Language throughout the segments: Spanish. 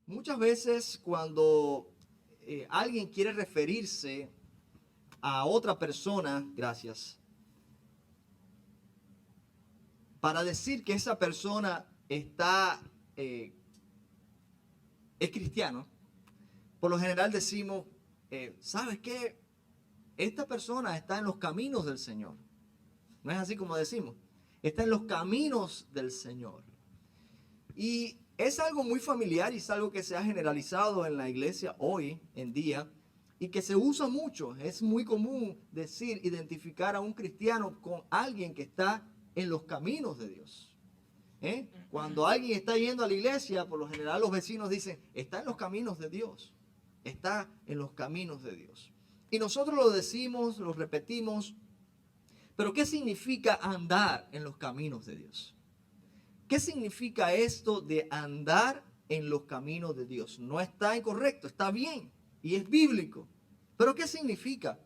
Muchas veces cuando alguien quiere referirse a otra persona, gracias, para decir que esa persona eh, es cristiano, por lo general decimos, ¿sabes qué? Esta persona está en los caminos del Señor. No es así como decimos. Está en los caminos del Señor. Y es algo muy familiar y es algo que se ha generalizado en la iglesia hoy en día y que se usa mucho. Es muy común decir, identificar a un cristiano con alguien que está en los caminos de Dios. Cuando alguien está yendo a la iglesia, por lo general los vecinos dicen, está en los caminos de Dios. Está en los caminos de Dios. Y nosotros lo decimos, lo repetimos, pero ¿qué significa andar en los caminos de Dios? ¿Qué significa esto de andar en los caminos de Dios? No está incorrecto, está bien y es bíblico. Pero ¿qué significa?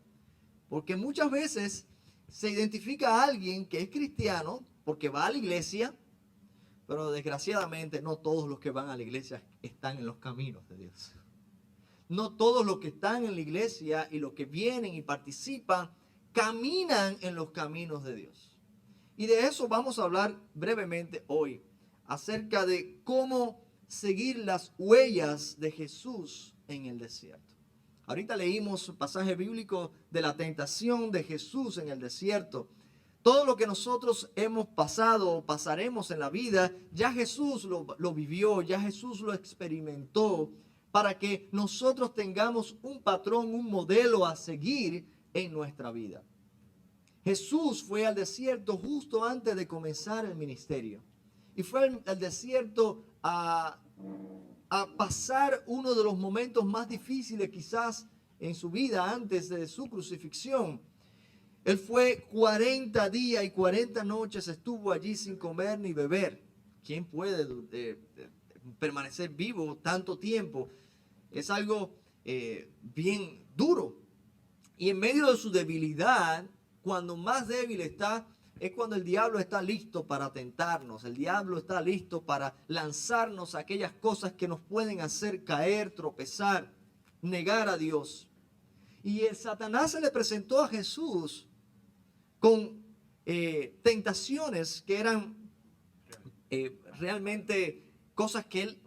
Porque muchas veces se identifica a alguien que es cristiano porque va a la iglesia, pero desgraciadamente no todos los que van a la iglesia están en los caminos de Dios. No todos los que están en la iglesia y los que vienen y participan caminan en los caminos de Dios. Y de eso vamos a hablar brevemente hoy, acerca de cómo seguir las huellas de Jesús en el desierto. Ahorita leímos un pasaje bíblico de la tentación de Jesús en el desierto. Todo lo que nosotros hemos pasado o pasaremos en la vida, ya Jesús lo vivió, ya Jesús lo experimentó, para que nosotros tengamos un patrón, un modelo a seguir en nuestra vida. Jesús fue al desierto justo antes de comenzar el ministerio. Y fue al desierto a pasar uno de los momentos más difíciles quizás en su vida antes de su crucifixión. Él fue 40 días y 40 noches, estuvo allí sin comer ni beber. ¿Quién puede permanecer vivo tanto tiempo? Es algo bien duro. Y en medio de su debilidad, cuando más débil está, es cuando el diablo está listo para tentarnos. El diablo está listo para lanzarnos aquellas cosas que nos pueden hacer caer, tropezar, negar a Dios. Y el Satanás se le presentó a Jesús con tentaciones que eran realmente cosas que él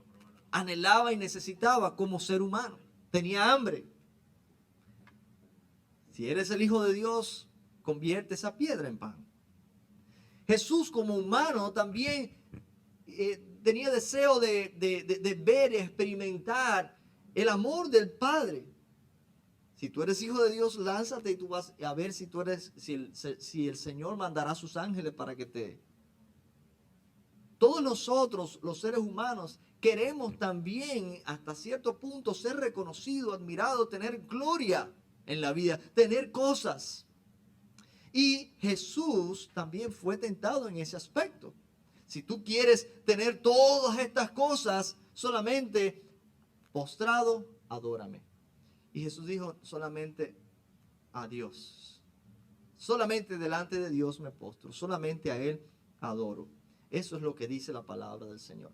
anhelaba y necesitaba como ser humano. Tenía hambre. Si eres el Hijo de Dios, convierte esa piedra en pan. Jesús como humano también tenía deseo de ver y experimentar el amor del Padre. Si tú eres hijo de Dios, lánzate y tú vas a ver si el Señor mandará a sus ángeles para que te... Todos nosotros, los seres humanos, queremos también hasta cierto punto ser reconocidos, admirados, tener gloria en la vida, tener cosas. Y Jesús también fue tentado en ese aspecto. Si tú quieres tener todas estas cosas, solamente postrado, adórame. Y Jesús dijo, solamente a Dios. Solamente delante de Dios me postro, solamente a Él adoro. Eso es lo que dice la palabra del Señor.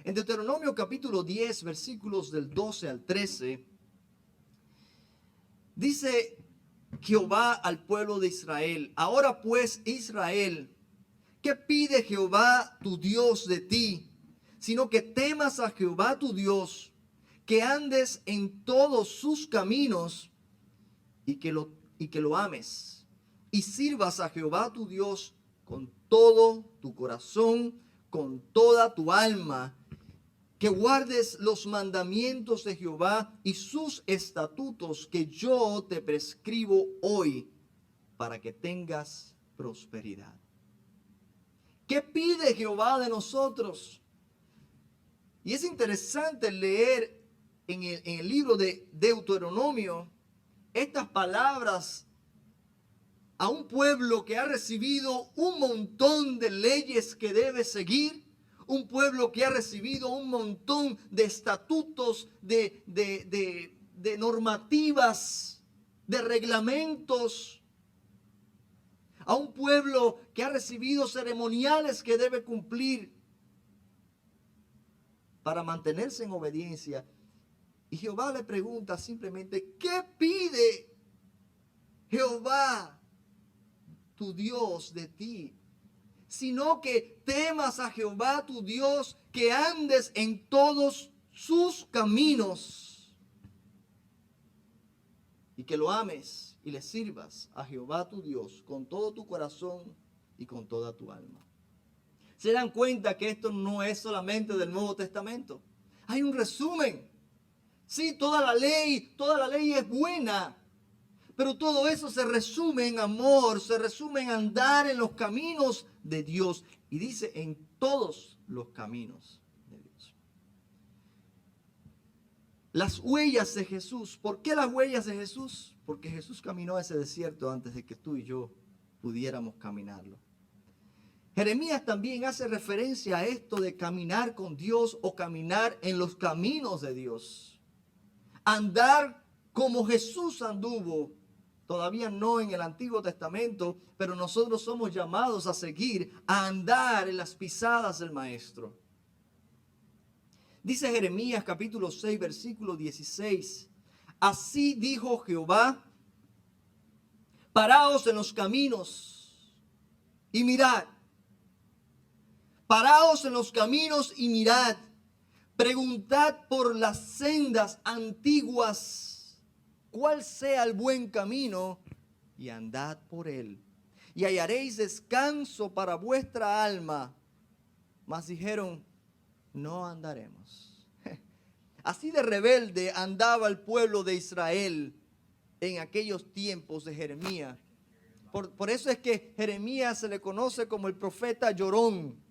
En Deuteronomio capítulo 10, versículos del 12 al 13, dice Jehová al pueblo de Israel: ahora pues, Israel, ¿qué pide Jehová tu Dios de ti? Sino que temas a Jehová tu Dios, que andes en todos sus caminos y que lo ames, y sirvas a Jehová tu Dios con todo tu corazón, con toda tu alma, que guardes los mandamientos de Jehová y sus estatutos que yo te prescribo hoy, para que tengas prosperidad. ¿Qué pide Jehová de nosotros? Y es interesante leer en el libro de Deuteronomio estas palabras a un pueblo que ha recibido un montón de leyes que debe seguir, un pueblo que ha recibido un montón de estatutos, de normativas, de reglamentos, a un pueblo que ha recibido ceremoniales que debe cumplir. para mantenerse en obediencia. Y Jehová le pregunta simplemente, ¿qué pide Jehová tu Dios de ti? Sino que temas a Jehová tu Dios, que andes en todos sus caminos y que lo ames y le sirvas a Jehová tu Dios con todo tu corazón y con toda tu alma. ¿Se dan cuenta que esto no es solamente del Nuevo Testamento? Hay un resumen. Sí, toda la ley es buena, pero todo eso se resume en amor, se resume en andar en los caminos de Dios. Y dice en todos los caminos de Dios. Las huellas de Jesús. ¿Por qué las huellas de Jesús? Porque Jesús caminó ese desierto antes de que tú y yo pudiéramos caminarlo. Jeremías también hace referencia a esto de caminar con Dios o caminar en los caminos de Dios. Andar como Jesús anduvo. Todavía no en el Antiguo Testamento, pero nosotros somos llamados a seguir, a andar en las pisadas del Maestro. Dice Jeremías capítulo 6, versículo 16. Así dijo Jehová, paraos en los caminos y mirad. Paraos en los caminos y mirad. Preguntad por las sendas antiguas cuál sea el buen camino y andad por él. Y hallaréis descanso para vuestra alma. Mas dijeron, no andaremos. Así de rebelde andaba el pueblo de Israel en aquellos tiempos de Jeremías. Por eso es que Jeremías se le conoce como el profeta llorón.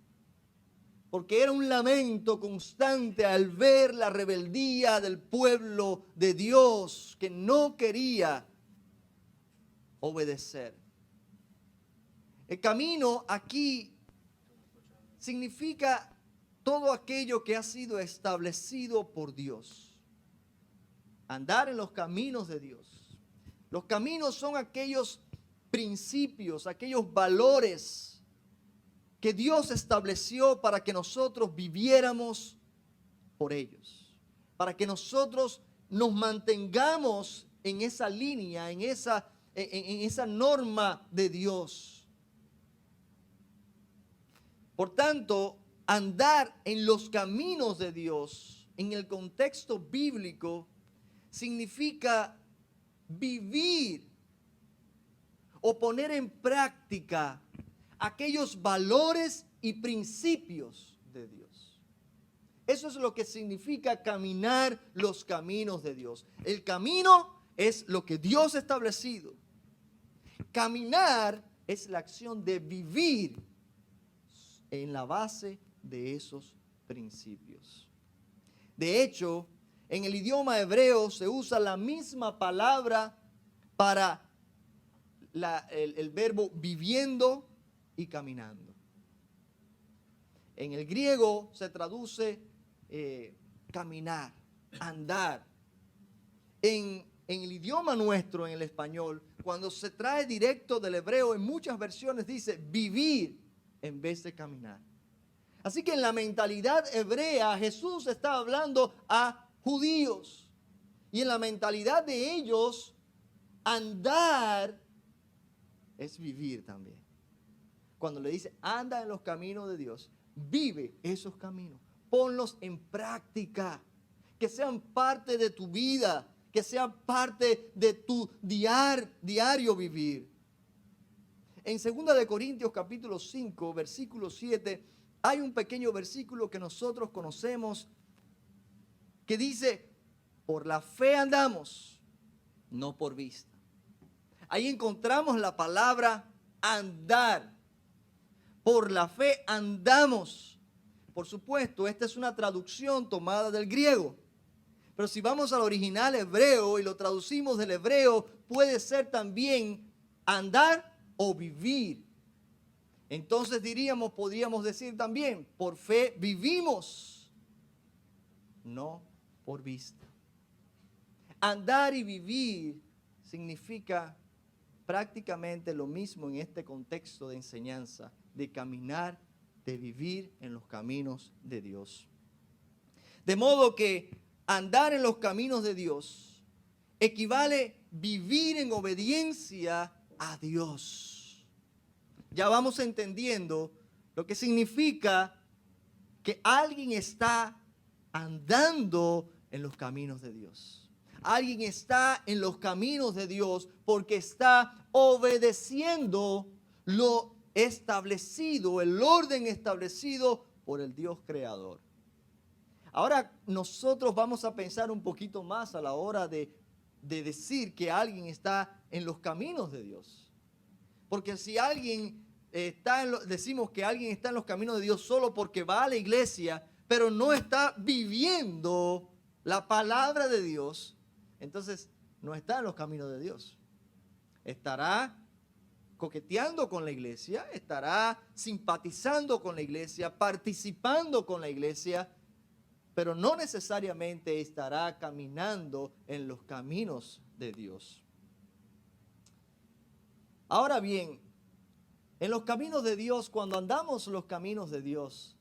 Porque era un lamento constante al ver la rebeldía del pueblo de Dios que no quería obedecer. El camino aquí significa todo aquello que ha sido establecido por Dios. Andar en los caminos de Dios. Los caminos son aquellos principios, aquellos valores que Dios estableció para que nosotros viviéramos por ellos. Para que nosotros nos mantengamos en esa línea, en esa norma de Dios. Por tanto, andar en los caminos de Dios, en el contexto bíblico, significa vivir o poner en práctica aquellos valores y principios de Dios. Eso es lo que significa caminar los caminos de Dios. El camino es lo que Dios ha establecido. Caminar es la acción de vivir en la base de esos principios. De hecho, en el idioma hebreo se usa la misma palabra para el verbo viviendo y caminando. En el griego se traduce caminar, andar. En el idioma nuestro, en el español, cuando se trae directo del hebreo, en muchas versiones dice vivir en vez de caminar. Así que en la mentalidad hebrea, Jesús está hablando a judíos. Y en la mentalidad de ellos, andar es vivir también. Cuando le dice, anda en los caminos de Dios, vive esos caminos, ponlos en práctica, que sean parte de tu vida, que sean parte de tu diario vivir. En 2 de Corintios capítulo 5, versículo 7, hay un pequeño versículo que nosotros conocemos que dice, por la fe andamos, no por vista. Ahí encontramos la palabra andar. Por la fe andamos. Por supuesto, esta es una traducción tomada del griego. Pero si vamos al original hebreo y lo traducimos del hebreo, puede ser también andar o vivir. Entonces podríamos decir también, por fe vivimos, no por vista. Andar y vivir significa prácticamente lo mismo en este contexto de enseñanza, de caminar, de vivir en los caminos de Dios. De modo que andar en los caminos de Dios equivale vivir en obediencia a Dios. Ya vamos entendiendo lo que significa que alguien está andando en los caminos de Dios. Alguien está en los caminos de Dios porque está obedeciendo lo establecido, el orden establecido por el Dios creador. Ahora nosotros vamos a pensar un poquito más a la hora de decir que alguien está en los caminos de Dios. Porque si alguien decimos que alguien está en los caminos de Dios solo porque va a la iglesia, pero no está viviendo la palabra de Dios, entonces no está en los caminos de Dios. Estará coqueteando con la iglesia, estará simpatizando con la iglesia, participando con la iglesia, pero no necesariamente estará caminando en los caminos de Dios. Ahora bien, en los caminos de Dios, cuando andamos los caminos de Dios,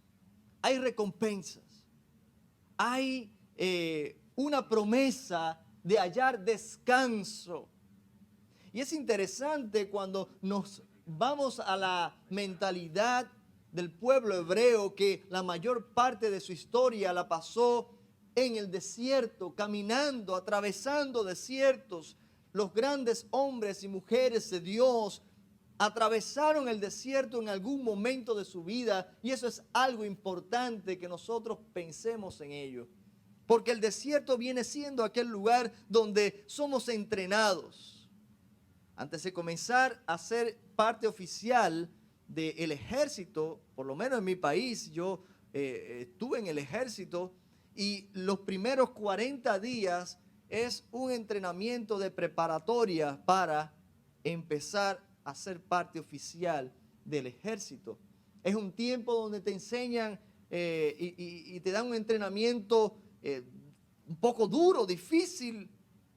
hay recompensas, hay una promesa de hallar descanso. Y es interesante cuando nos vamos a la mentalidad del pueblo hebreo, que la mayor parte de su historia la pasó en el desierto, caminando, atravesando desiertos. Los grandes hombres y mujeres de Dios atravesaron el desierto en algún momento de su vida, y eso es algo importante que nosotros pensemos en ello. Porque el desierto viene siendo aquel lugar donde somos entrenados. Antes de comenzar a ser parte oficial del ejército, por lo menos en mi país, yo estuve en el ejército, y los primeros 40 días es un entrenamiento de preparatoria para empezar a ser parte oficial del ejército. Es un tiempo donde te enseñan y te dan un entrenamiento un poco duro, difícil,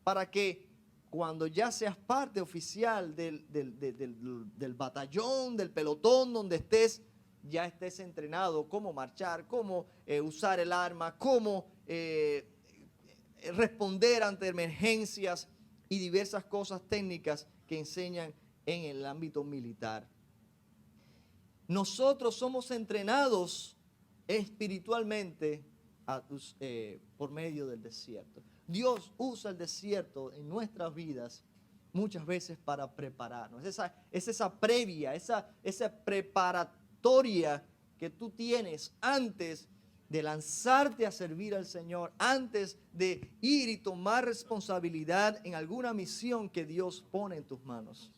para que cuando ya seas parte oficial del batallón, del pelotón donde estés, ya estés entrenado cómo marchar, cómo usar el arma, cómo responder ante emergencias y diversas cosas técnicas que enseñan en el ámbito militar. Nosotros somos entrenados espiritualmente por medio del desierto. Dios usa el desierto en nuestras vidas muchas veces para prepararnos. Es esa previa, esa preparatoria que tú tienes antes de lanzarte a servir al Señor, antes de ir y tomar responsabilidad en alguna misión que Dios pone en tus manos.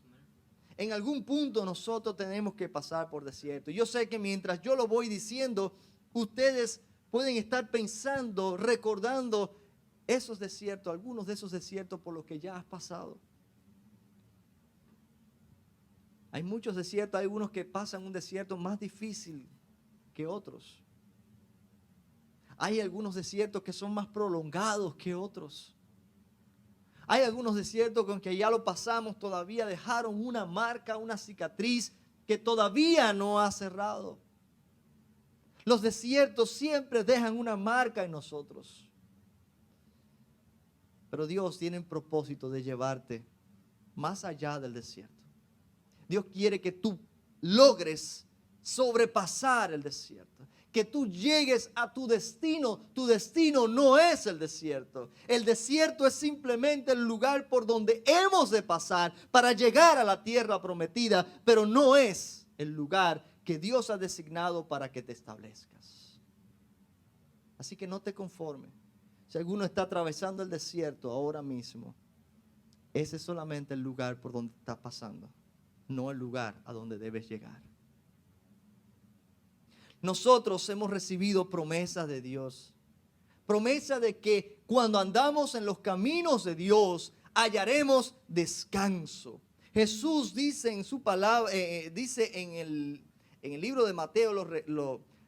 En algún punto nosotros tenemos que pasar por desierto. Yo sé que mientras yo lo voy diciendo, ustedes pueden estar pensando, recordando esos desiertos, algunos de esos desiertos por los que ya has pasado. Hay muchos desiertos, hay algunos que pasan un desierto más difícil que otros. Hay algunos desiertos que son más prolongados que otros. Hay algunos desiertos con que ya lo pasamos, todavía dejaron una marca, una cicatriz que todavía no ha cerrado. Los desiertos siempre dejan una marca en nosotros. Pero Dios tiene el propósito de llevarte más allá del desierto. Dios quiere que tú logres sobrepasar el desierto, que tú llegues a tu destino. Tu destino no es el desierto. El desierto es simplemente el lugar por donde hemos de pasar para llegar a la tierra prometida, pero no es el lugar que Dios ha designado para que te establezcas. Así que no te conformes. Si alguno está atravesando el desierto ahora mismo, ese es solamente el lugar por donde está pasando, no el lugar a donde debes llegar. Nosotros hemos recibido promesas de Dios. Promesa de que cuando andamos en los caminos de Dios hallaremos descanso. Jesús dice en su palabra, dice en el libro de Mateo,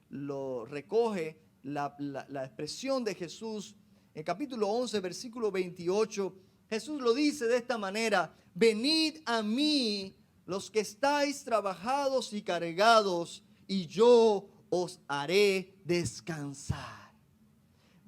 lo recoge la expresión de Jesús. En capítulo 11, versículo 28, Jesús lo dice de esta manera: venid a mí los que estáis trabajados y cargados, y yo os haré descansar.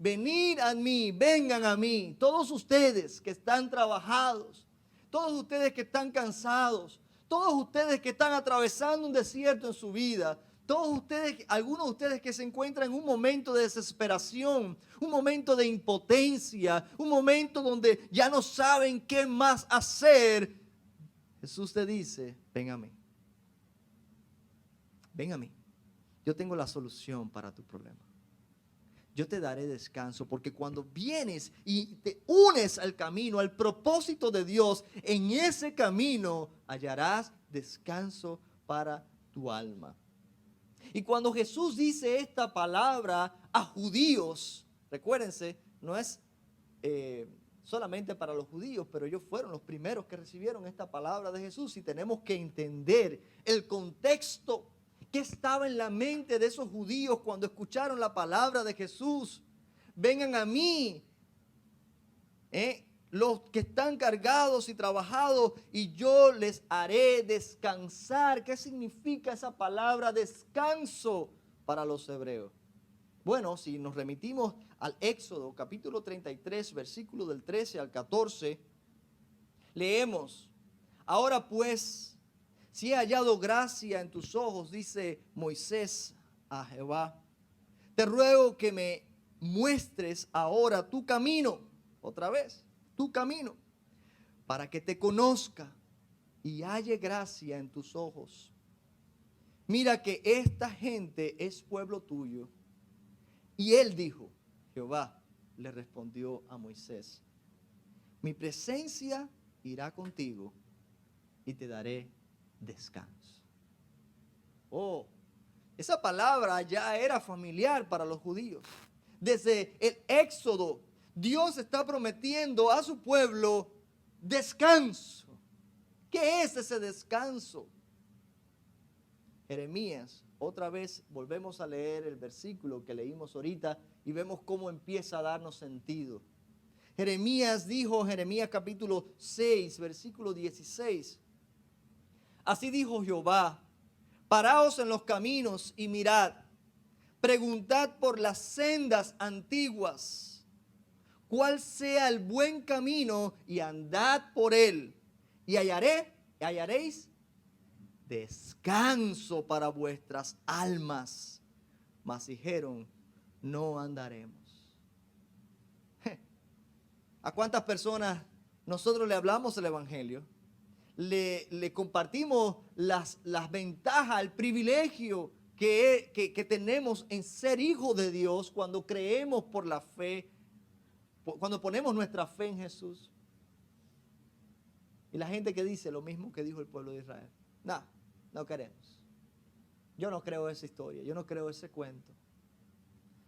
venid a mí, vengan a mí, todos ustedes que están trabajados, todos ustedes que están cansados, todos ustedes que están atravesando un desierto en su vida, todos ustedes, algunos de ustedes que se encuentran en un momento de desesperación, un momento de impotencia, un momento donde ya no saben qué más hacer, Jesús te dice, ven a mí. Ven a mí. Yo tengo la solución para tu problema. Yo te daré descanso, porque cuando vienes y te unes al camino, al propósito de Dios, en ese camino hallarás descanso para tu alma. Y cuando Jesús dice esta palabra a judíos, recuérdense, no es solamente para los judíos, pero ellos fueron los primeros que recibieron esta palabra de Jesús, y tenemos que entender el contexto que estaba en la mente de esos judíos cuando escucharon la palabra de Jesús. Vengan a mí, los que están cargados y trabajados, y yo les haré descansar. ¿Qué significa esa palabra descanso para los hebreos? Bueno, si nos remitimos al Éxodo capítulo 33, versículo del 13 al 14, leemos: ahora pues, si he hallado gracia en tus ojos, dice Moisés a Jehová, te ruego que me muestres ahora tu camino, otra vez, tu camino, para que te conozca y halle gracia en tus ojos. Mira que esta gente es pueblo tuyo. Y él dijo, Jehová le respondió a Moisés, mi presencia irá contigo y te daré descanso. Oh, esa palabra ya era familiar para los judíos. Desde el Éxodo, Dios está prometiendo a su pueblo descanso. ¿Qué es ese descanso? Jeremías, otra vez volvemos a leer el versículo que leímos ahorita y vemos cómo empieza a darnos sentido. Jeremías dijo, Jeremías capítulo 6, versículo 16. Así dijo Jehová, paraos en los caminos y mirad, preguntad por las sendas antiguas, cuál sea el buen camino, y andad por él, y hallaréis descanso para vuestras almas. Mas dijeron, no andaremos. ¿A cuántas personas nosotros le hablamos el evangelio? Le compartimos las ventajas, el privilegio que tenemos en ser hijos de Dios cuando creemos por la fe, cuando ponemos nuestra fe en Jesús? Y la gente que dice lo mismo que dijo el pueblo de Israel: no queremos. Yo no creo esa historia, yo no creo ese cuento.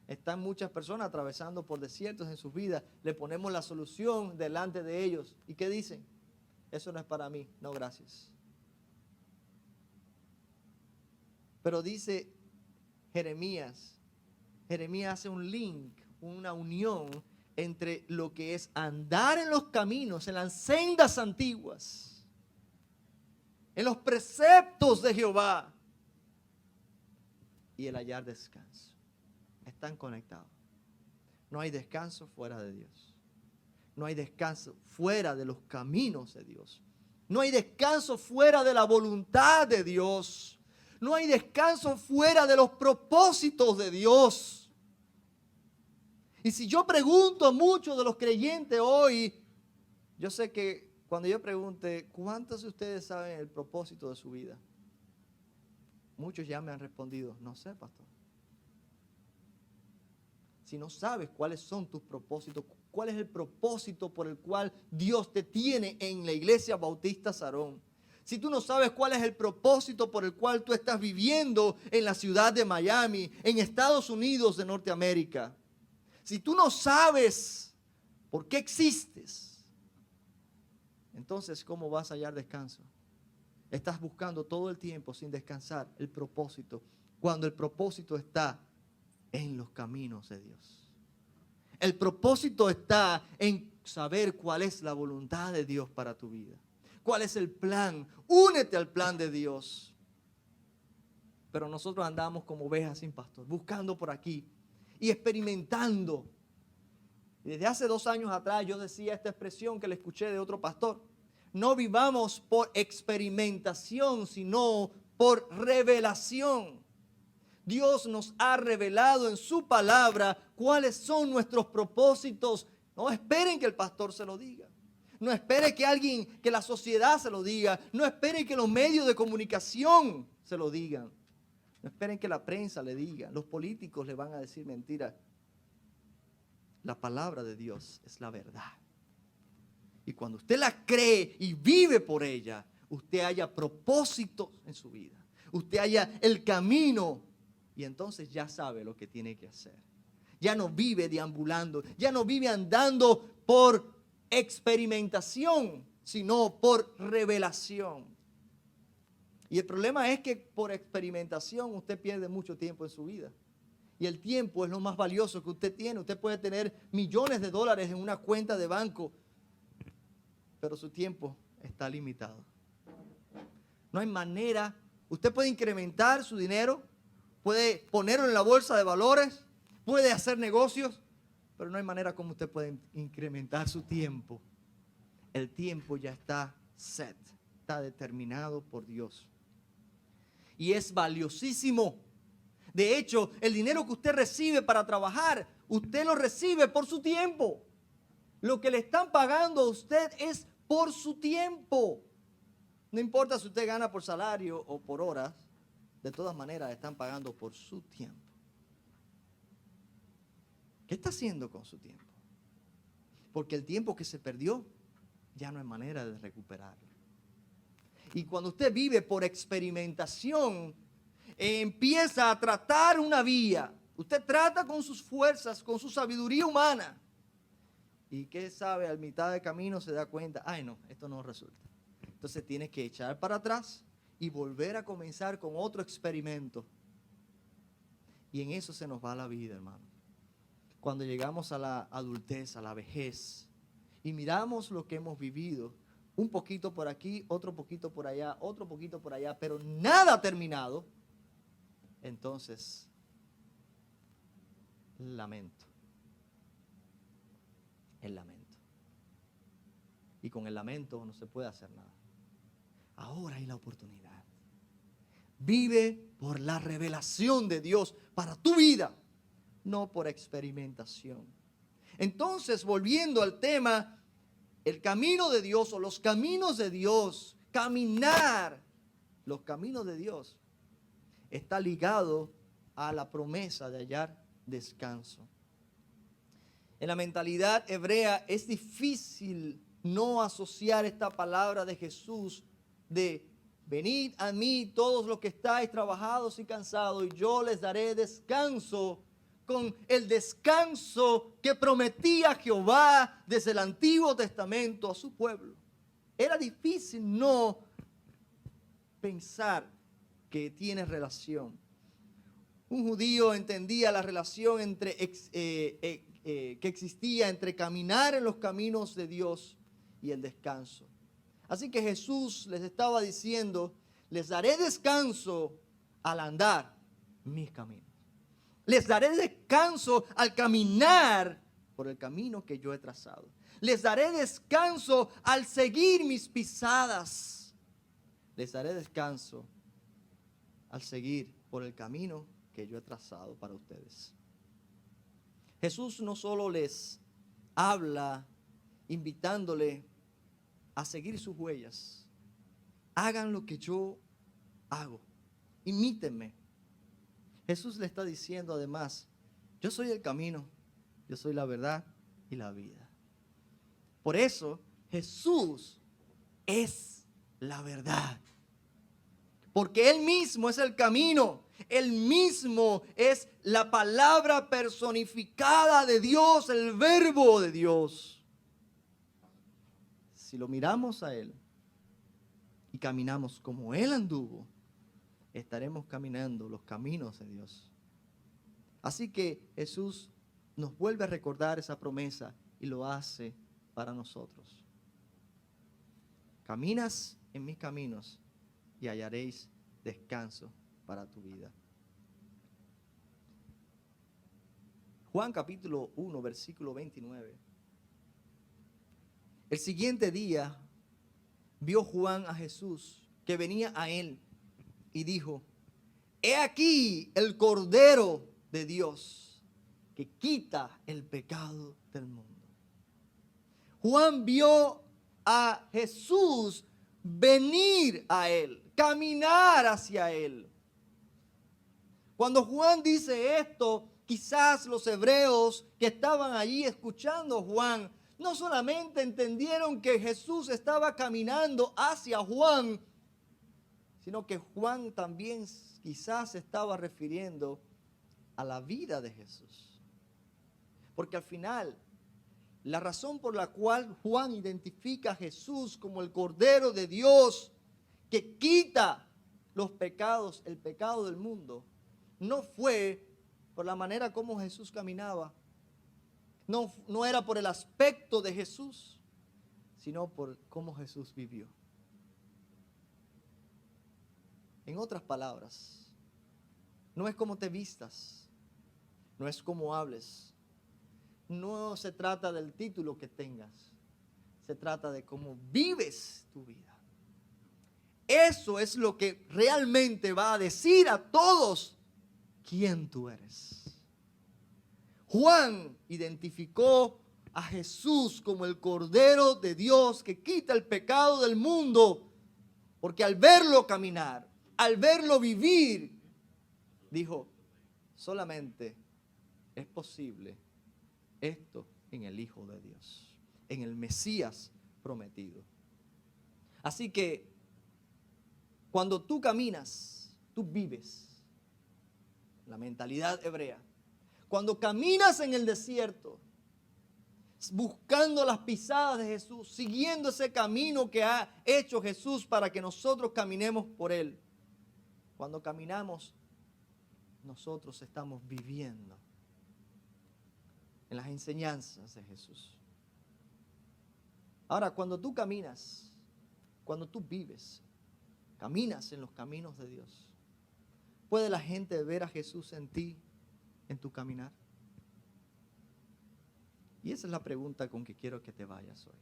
Están muchas personas atravesando por desiertos en sus vidas, le ponemos la solución delante de ellos. ¿Y qué dicen? Eso no es para mí, no gracias. Pero dice Jeremías hace un link, una unión entre lo que es andar en los caminos, en las sendas antiguas, en los preceptos de Jehová, y el hallar descanso. Están conectados. No hay descanso fuera de Dios. No hay descanso fuera de los caminos de Dios. No hay descanso fuera de la voluntad de Dios. No hay descanso fuera de los propósitos de Dios. Y si yo pregunto a muchos de los creyentes hoy, yo sé que cuando yo pregunte, ¿cuántos de ustedes saben el propósito de su vida? Muchos ya me han respondido, no sé, pastor. Si no sabes cuáles son tus propósitos, cuál es el propósito por el cual Dios te tiene en la Iglesia Bautista Sarón, si tú no sabes cuál es el propósito por el cual tú estás viviendo en la ciudad de Miami, en Estados Unidos de Norteamérica, si tú no sabes por qué existes, entonces ¿cómo vas a hallar descanso? Estás buscando todo el tiempo sin descansar el propósito, cuando el propósito está en los caminos de Dios. El propósito está en saber cuál es la voluntad de Dios para tu vida. ¿Cuál es el plan? Únete al plan de Dios. Pero nosotros andamos como ovejas sin pastor, buscando por aquí y experimentando Y desde hace 2 años atrás yo decía esta expresión que le escuché de otro pastor. No vivamos por experimentación, sino por revelación. Dios nos ha revelado en su palabra cuáles son nuestros propósitos. No esperen que el pastor se lo diga. No esperen que alguien, que la sociedad se lo diga. No esperen que los medios de comunicación se lo digan. No esperen que la prensa le diga. Los políticos le van a decir mentiras. La palabra de Dios es la verdad. Y cuando usted la cree y vive por ella, usted haya propósitos en su vida. Usted haya el camino y entonces ya sabe lo que tiene que hacer. Ya no vive deambulando, ya no vive andando por experimentación, sino por revelación. Y el problema es que por experimentación usted pierde mucho tiempo en su vida. Y el tiempo es lo más valioso que usted tiene. Usted puede tener millones de dólares en una cuenta de banco, pero su tiempo está limitado. No hay manera. Usted puede incrementar su dinero, puede ponerlo en la bolsa de valores, puede hacer negocios, pero no hay manera como usted puede incrementar su tiempo. El tiempo ya está set, está determinado por Dios. Y es valiosísimo. De hecho, el dinero que usted recibe para trabajar, usted lo recibe por su tiempo. Lo que le están pagando a usted es por su tiempo. No importa si usted gana por salario o por horas, de todas maneras le están pagando por su tiempo. ¿Qué está haciendo con su tiempo? Porque el tiempo que se perdió ya no hay manera de recuperarlo. Y cuando usted vive por experimentación, empieza a tratar una vía. Usted trata con sus fuerzas, con su sabiduría humana. ¿Y qué sabe? A mitad de camino se da cuenta, ay no, esto no resulta. Entonces tiene que echar para atrás y volver a comenzar con otro experimento. Y en eso se nos va la vida, hermano. Cuando llegamos a la adultez, a la vejez, y miramos lo que hemos vivido, un poquito por aquí, otro poquito por allá, otro poquito por allá, pero nada terminado, entonces, lamento. El lamento. Y con el lamento no se puede hacer nada. Ahora hay la oportunidad. Vive por la revelación de Dios para tu vida, no por experimentación. Entonces, volviendo al tema, el camino de Dios o los caminos de Dios, caminar los caminos de Dios, está ligado a la promesa de hallar descanso. En la mentalidad hebrea es difícil no asociar esta palabra de Jesús de venid a mí todos los que estáis trabajados y cansados y yo les daré descanso, con el descanso que prometía Jehová desde el Antiguo Testamento a su pueblo. Era difícil no pensar que tiene relación. Un judío entendía la relación que existía entre caminar en los caminos de Dios y el descanso. Así que Jesús les estaba diciendo, les daré descanso al andar mis caminos. Les daré descanso al caminar por el camino que yo he trazado. Les daré descanso al seguir mis pisadas. Les daré descanso al seguir por el camino que yo he trazado para ustedes. Jesús no solo les habla invitándole a seguir sus huellas. Hagan lo que yo hago. Imítenme. Jesús le está diciendo además, yo soy el camino, yo soy la verdad y la vida. Por eso Jesús es la verdad. Porque Él mismo es el camino. Él mismo es la palabra personificada de Dios, el verbo de Dios. Si lo miramos a Él y caminamos como Él anduvo, estaremos caminando los caminos de Dios. Así que Jesús nos vuelve a recordar esa promesa y lo hace para nosotros. Caminas en mis caminos y hallaréis descanso para tu vida. Juan capítulo 1, versículo 29. El siguiente día vio Juan a Jesús que venía a él y dijo: He aquí el Cordero de Dios que quita el pecado del mundo. Juan vio a Jesús venir a él, caminar hacia él. Cuando Juan dice esto, quizás los hebreos que estaban allí escuchando a Juan no solamente entendieron que Jesús estaba caminando hacia Juan, sino que Juan también quizás se estaba refiriendo a la vida de Jesús. Porque al final, la razón por la cual Juan identifica a Jesús como el Cordero de Dios que quita los pecados, el pecado del mundo, no fue por la manera como Jesús caminaba, no era por el aspecto de Jesús, sino por cómo Jesús vivió. En otras palabras, no es cómo te vistas, no es cómo hables, no se trata del título que tengas, se trata de cómo vives tu vida. Eso es lo que realmente va a decir a todos quién tú eres. Juan identificó a Jesús como el Cordero de Dios que quita el pecado del mundo, porque al verlo caminar, al verlo vivir, dijo: solamente es posible esto en el Hijo de Dios, en el Mesías prometido. Así que cuando tú caminas, tú vives la mentalidad hebrea. Cuando caminas en el desierto, buscando las pisadas de Jesús, siguiendo ese camino que ha hecho Jesús para que nosotros caminemos por él. Cuando caminamos, nosotros estamos viviendo en las enseñanzas de Jesús. Ahora, cuando tú caminas, cuando tú vives, caminas en los caminos de Dios, ¿puede la gente ver a Jesús en ti, en tu caminar? Y esa es la pregunta con que quiero que te vayas hoy.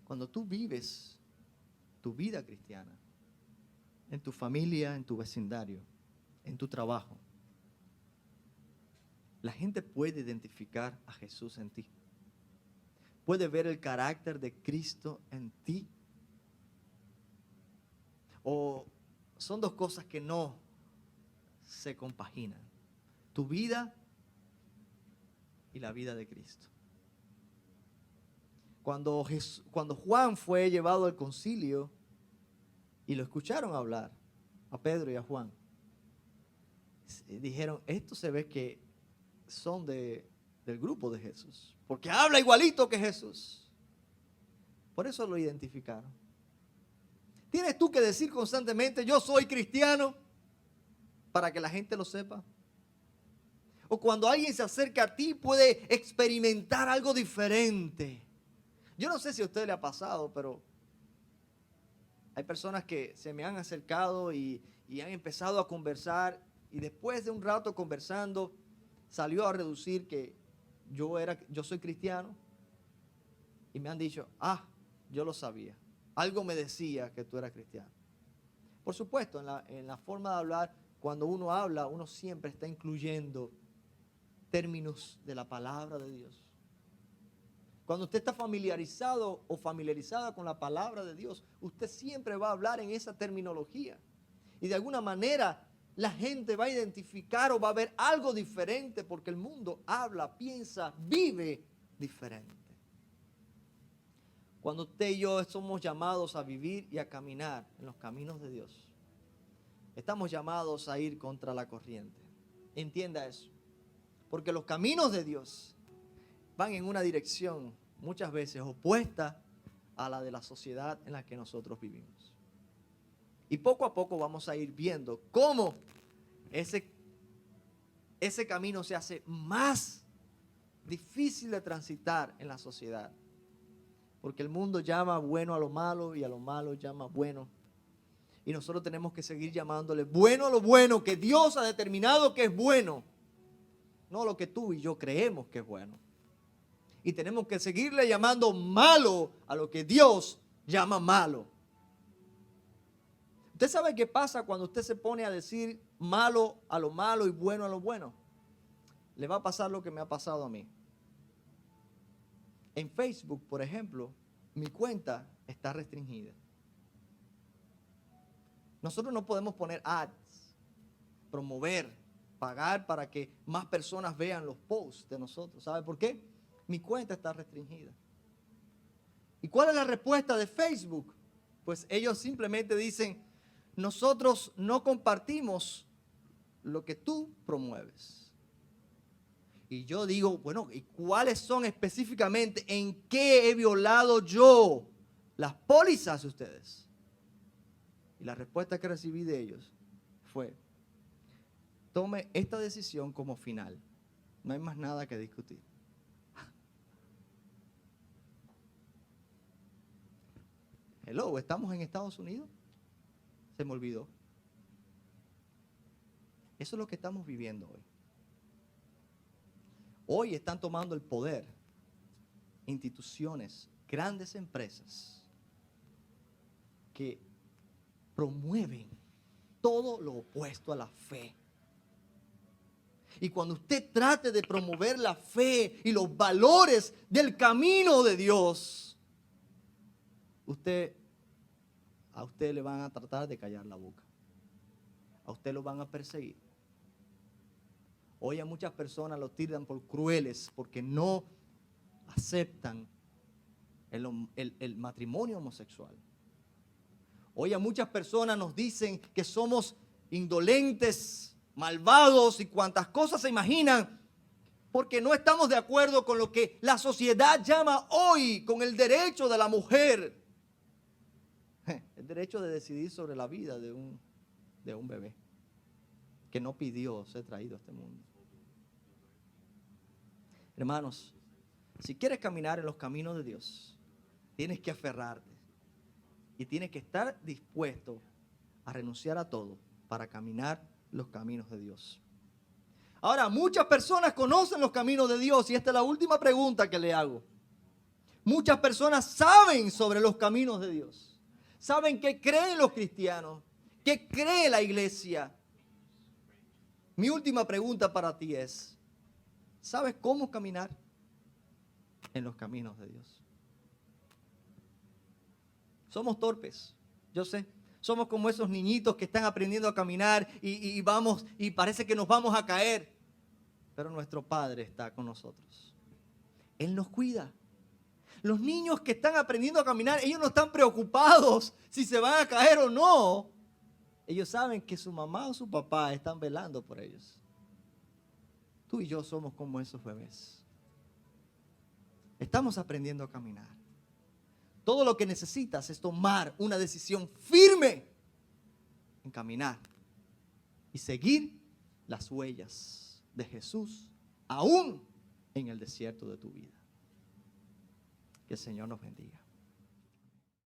Cuando tú vives tu vida cristiana, en tu familia, en tu vecindario, en tu trabajo, la gente puede identificar a Jesús en ti. Puede ver el carácter de Cristo en ti. O son dos cosas que no se compaginan: tu vida y la vida de Cristo. Cuando Juan fue llevado al concilio y lo escucharon hablar, a Pedro y a Juan, dijeron: estos se ve que son del grupo de Jesús, porque habla igualito que Jesús. Por eso lo identificaron. ¿Tienes tú que decir constantemente: yo soy cristiano, para que la gente lo sepa? O cuando alguien se acerca a ti, puede experimentar algo diferente. Yo no sé si a usted le ha pasado, pero hay personas que se me han acercado y han empezado a conversar, y después de un rato conversando salió a reducir que yo soy cristiano, y me han dicho: yo lo sabía, algo me decía que tú eras cristiano. Por supuesto, en la forma de hablar, cuando uno habla, uno siempre está incluyendo términos de la palabra de Dios. Cuando usted está familiarizado o familiarizada con la palabra de Dios, usted siempre va a hablar en esa terminología. Y de alguna manera la gente va a identificar o va a ver algo diferente, porque el mundo habla, piensa, vive diferente. Cuando usted y yo somos llamados a vivir y a caminar en los caminos de Dios, estamos llamados a ir contra la corriente. Entienda eso. Porque los caminos de Dios van en una dirección muchas veces opuesta a la de la sociedad en la que nosotros vivimos. Y poco a poco vamos a ir viendo cómo ese camino se hace más difícil de transitar en la sociedad. Porque el mundo llama bueno a lo malo y a lo malo llama bueno. Y nosotros tenemos que seguir llamándole bueno a lo bueno que Dios ha determinado que es bueno. No lo que tú y yo creemos que es bueno. Y tenemos que seguirle llamando malo a lo que Dios llama malo. ¿Usted sabe qué pasa cuando usted se pone a decir malo a lo malo y bueno a lo bueno? Le va a pasar lo que me ha pasado a mí. En Facebook, por ejemplo, mi cuenta está restringida. Nosotros no podemos poner ads, promover, pagar para que más personas vean los posts de nosotros. ¿Sabe por qué? Mi cuenta está restringida. ¿Y cuál es la respuesta de Facebook? Pues ellos simplemente dicen, nosotros no compartimos lo que tú promueves. Y yo digo, bueno, ¿y cuáles son específicamente en qué he violado yo las pólizas de ustedes? Y la respuesta que recibí de ellos fue, tome esta decisión como final. No hay más nada que discutir. Hello, ¿estamos en Estados Unidos? Se me olvidó. Eso es lo que estamos viviendo hoy. Hoy están tomando el poder instituciones, grandes empresas que promueven todo lo opuesto a la fe. Y cuando usted trate de promover la fe y los valores del camino de Dios, a usted le van a tratar de callar la boca. A usted lo van a perseguir. Hoy a muchas personas lo tiran por crueles porque no aceptan el matrimonio homosexual. Hoy a muchas personas nos dicen que somos indolentes, malvados y cuantas cosas se imaginan porque no estamos de acuerdo con lo que la sociedad llama hoy con el derecho de la mujer. El derecho de decidir sobre la vida de un bebé que no pidió ser traído a este mundo. Hermanos, si quieres caminar en los caminos de Dios, tienes que aferrarte y tienes que estar dispuesto a renunciar a todo para caminar los caminos de Dios. Ahora, muchas personas conocen los caminos de Dios y esta es la última pregunta que le hago. Muchas personas saben sobre los caminos de Dios. Saben qué creen los cristianos, qué cree la iglesia. Mi última pregunta para ti es, ¿sabes cómo caminar en los caminos de Dios? Somos torpes, yo sé. Somos como esos niñitos que están aprendiendo a caminar y vamos y parece que nos vamos a caer. Pero nuestro Padre está con nosotros. Él nos cuida. Los niños que están aprendiendo a caminar, ellos no están preocupados si se van a caer o no. Ellos saben que su mamá o su papá están velando por ellos. Tú y yo somos como esos bebés. Estamos aprendiendo a caminar. Todo lo que necesitas es tomar una decisión firme en caminar y seguir las huellas de Jesús aún en el desierto de tu vida. Que el Señor nos bendiga.